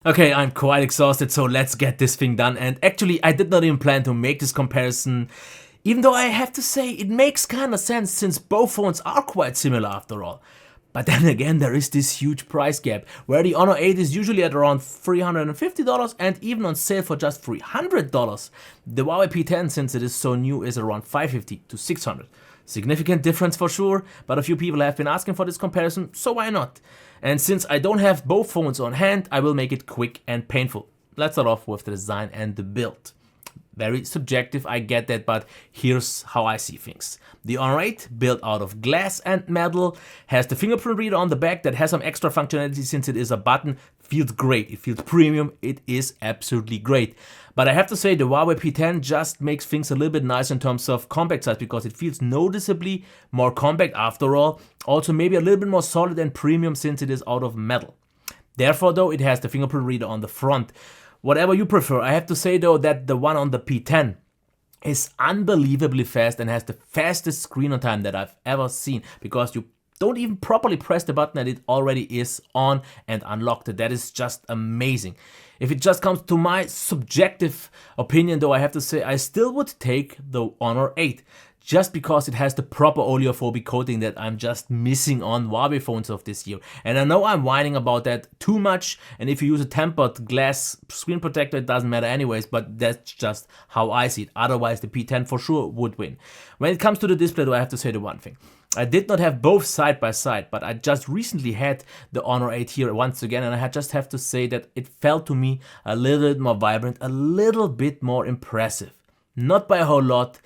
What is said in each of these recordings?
Okay, I'm quite exhausted, so let's get this thing done. And actually, I did not even plan to make this comparison, even though I have to say it makes kind of sense since both phones are quite similar after all. But then again, there is this huge price gap, where the Honor 8 is usually at around $350 and even on sale for just $300. The Huawei P10, since it is so new, is around $550 to $600. Significant difference for sure, but a few people have been asking for this comparison, so why not? And since I don't have both phones on hand, I will make it quick and painful. Let's start off with the design and the build. Very subjective, I get that, but here's how I see things. The Honor 8, built out of glass and metal, has the fingerprint reader on the back that has some extra functionality since it is a button. Feels great, it feels premium, it is absolutely great. But I have to say the Huawei P10 just makes things a little bit nicer in terms of compact size because it feels noticeably more compact after all. Also maybe a little bit more solid and premium since it is out of metal. Therefore though, it has the fingerprint reader on the front. Whatever you prefer, I have to say though that the one on the P10 is unbelievably fast and has the fastest screen on time that I've ever seen, because you don't even properly press the button and it already is on and unlocked. That is just amazing. If it just comes to my subjective opinion though, I have to say I still would take the Honor 8. Just because it has the proper oleophobic coating that I'm just missing on Huawei phones of this year. And I know I'm whining about that too much, and if you use a tempered glass screen protector it doesn't matter anyways, but that's just how I see it. Otherwise the P10 for sure would win. When it comes to the display though, I have to say the one thing. I did not have both side by side, but I just recently had the Honor 8 here once again, and I just have to say that it felt to me a little bit more vibrant, a little bit more impressive. Not by a whole lot.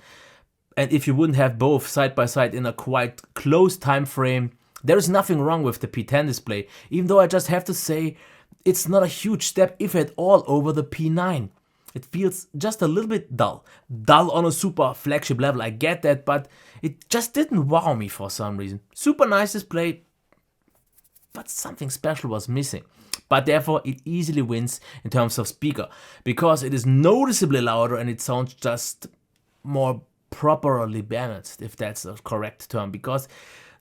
And if you wouldn't have both side by side in a quite close time frame, there is nothing wrong with the P10 display, even though I just have to say it's not a huge step, if at all, over the P9. It feels just a little bit dull. Dull on a super flagship level, I get that, but it just didn't wow me for some reason. Super nice display, but something special was missing. But therefore it easily wins in terms of speaker, because it is noticeably louder and it sounds just more properly balanced, if that's the correct term, because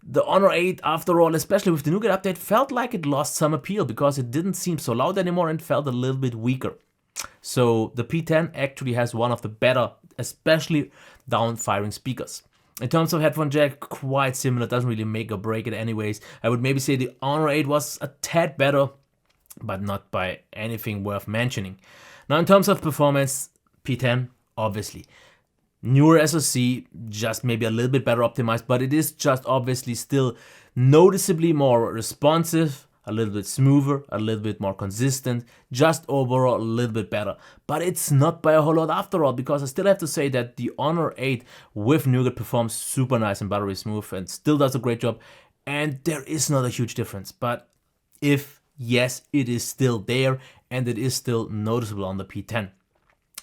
the Honor 8 after all, especially with the Nougat update, felt like it lost some appeal because it didn't seem so loud anymore and felt a little bit weaker. So the P10 actually has one of the better, especially down-firing speakers. In terms of headphone jack, quite similar, doesn't really make or break it anyways. I would maybe say the Honor 8 was a tad better, but not by anything worth mentioning. Now in terms of performance, P10, obviously. Newer SoC, just maybe a little bit better optimized, but it is just obviously still noticeably more responsive, a little bit smoother, a little bit more consistent, just overall a little bit better. But it's not by a whole lot after all, because I still have to say that the Honor 8 with Nougat performs super nice and buttery smooth and still does a great job, and there is not a huge difference. But yes, it is still there and it is still noticeable on the P10.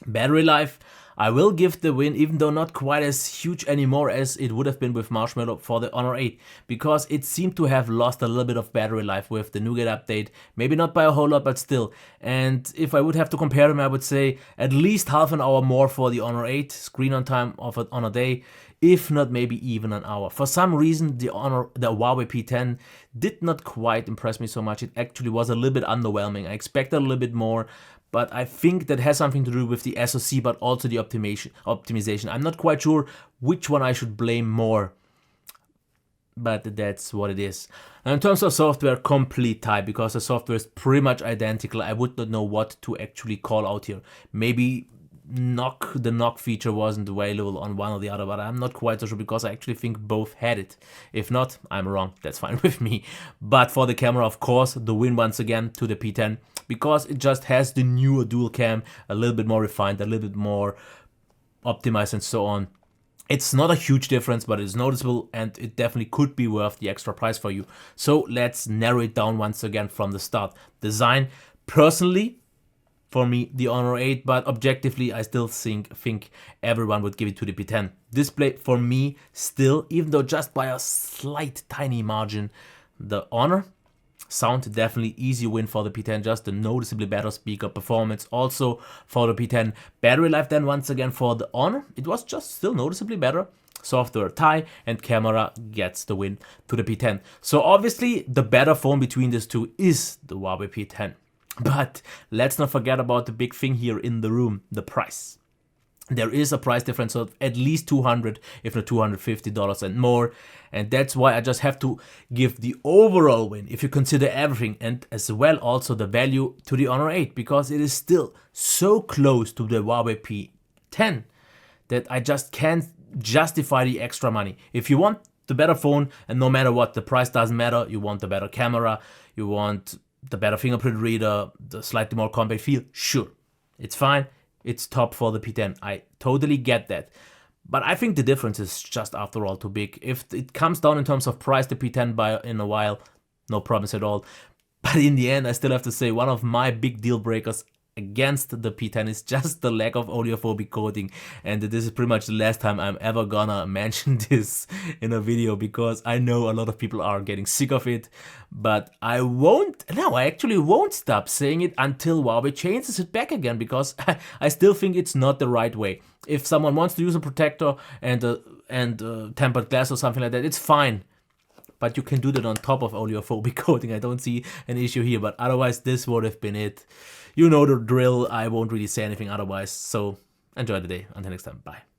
Battery life, I will give the win, even though not quite as huge anymore as it would have been with Marshmallow for the Honor 8, because it seemed to have lost a little bit of battery life with the Nougat update, maybe not by a whole lot, but still. And if I would have to compare them, I would say at least half an hour more for the Honor 8 screen on time on a day, if not maybe even an hour. For some reason, the Huawei P10 did not quite impress me so much. It actually was a little bit underwhelming. I expected a little bit more, but I think that has something to do with the SoC, but also the optimization. I'm not quite sure which one I should blame more, but that's what it is. Now in terms of software, complete tie, because the software is pretty much identical. I would not know what to actually call out here. Maybe the knock feature wasn't available on one or the other, but I'm not quite so sure, because I actually think both had it. If not, I'm wrong, that's fine with me. But for the camera, of course, the win once again to the P10, because it just has the newer dual cam, a little bit more refined, a little bit more optimized and so on. It's not a huge difference, but it's noticeable, and it definitely could be worth the extra price for you. So let's narrow it down once again from the start. Design, personally, for me, the Honor 8, but objectively, I still think everyone would give it to the P10. Display, for me, still, even though just by a slight, tiny margin, the Honor. Sound, definitely easy win for the P10, just a noticeably better speaker. Performance also for the P10. Battery life then once again for the Honor, it was just still noticeably better. Software tie, and camera gets the win to the P10. So obviously the better phone between these two is the Huawei P10. But let's not forget about the big thing here in the room, the price. There is a price difference of at least $200, if not $250 and more. And that's why I just have to give the overall win, if you consider everything, and as well also the value, to the Honor 8, because it is still so close to the Huawei P10 that I just can't justify the extra money. If you want the better phone, and no matter what, the price doesn't matter, you want the better camera, you want the better fingerprint reader, the slightly more compact feel, sure, it's fine. It's top for the P10. I totally get that. But I think the difference is just, after all, too big. If it comes down in terms of price, the P10 by in a while, no problems at all. But in the end, I still have to say, one of my big deal breakers against the P10 is just the lack of oleophobic coating, and this is pretty much the last time I'm ever gonna mention this in a video, because I know a lot of people are getting sick of it. But I actually won't stop saying it until Huawei changes it back again, because I still think it's not the right way. If someone wants to use a protector and tempered glass or something like that, it's fine. But you can do that on top of oleophobic coating. I don't see an issue here, but otherwise this would have been it. You know the drill. I won't really say anything otherwise. So enjoy the day. Until next time. Bye.